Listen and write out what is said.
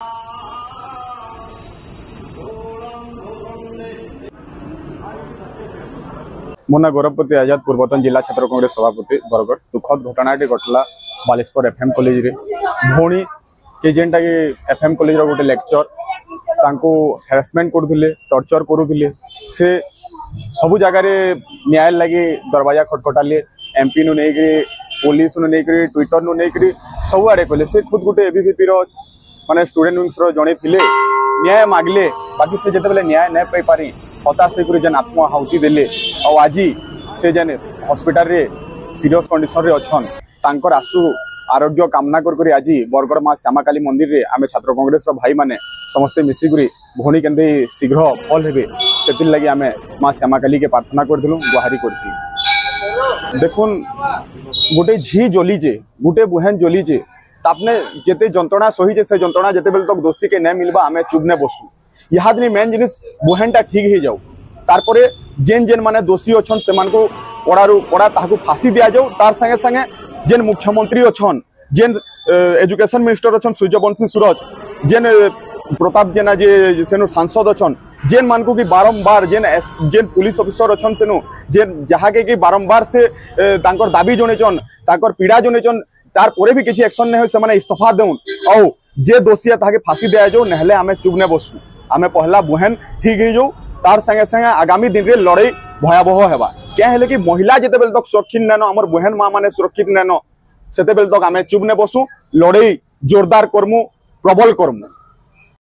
मो ना गौरवपति आजाद पूर्वतन जिला छात्र कांग्रेस सभापति बरगढ़ दुखद घटनाटी घटला बालेश्वर एफएम कॉलेज रे भौणी के जेनटा कि एफएम कॉलेज रो गोटे लेक्चर तांको हेरासमेंट करुले टर्चर करुले से सबु जगह न्याय लगे दरवाजा खटखटाले एमपी नु नहीं पुलिस नु नहीं ट्विटर नु नहीं सब आड़े कहले से खुद गोटे एबीवीपी रो माने स्टूडेंट विंग्स रो जणे थिले न्याय मागले बाकी से जते बेले न्याय नै पाई पारी हताश होकर जेन आत्महाहुति देले और आज से जेन हॉस्पिटल रे सीरियस कंडीशन रे अछन तांकर आसु आरोग्य कामना कर आज बरगढ़ माँ श्यामाकाली मंदिर रे आमे छात्र कांग्रेस रो भाई माने समस्ते मिसिक भौणी के शीघ्र भल हेबे से लगी आमे माँ श्यामाकाली के प्रार्थना करथिलु गुहारी करथिलु। देखुन गोटे झी जलीजे गोटे बुहेन जलीजे तापने जेते जंत्रणा सहीजे से जंत्रणा जेते बेल तक दोषी के न मिलबा आमे चुप ने बसु इहादनी मेन जिनिस बुहेनटा ठीक हो जाऊ तारपरे जेन जेन माने दोषी अछन सेमान को पड़ारू पड़ा ताहाकू फांसी दिया जाऊ तार संगे संगे जेन मुख्यमंत्री अछन जेन एजुकेशन मिनिस्टर अछन सूर्यवंशी सूरज जेन प्रताप जेना जे सेनु सांसद अछन जेन मान को कि बारंबार जेन पुलिस ऑफिसर अछन सेनु जेन जहा के कि बारंबार से तांकर दाबी जणेचन तांकर पीड़ा जणेचन तार परे भी किछि एक्शन नै होय से माने इस्तीफा देउन औ जे दोषी ताके फांसी दिया जाऊ नहले आमे चुप ने बसु आमे पहला बुहेन ठीक हो जाऊ तार संगे संगे आगामी दिन रे लड़ाई भयावह हेबा क्या है कि महिला जेते बेल तक सुरक्षित नैन आमर बुहेन माँ माने सुरक्षित नैन सेते बेल तक आमे चुप ने बसु लड़ाई जोरदार करमु प्रबल करमु।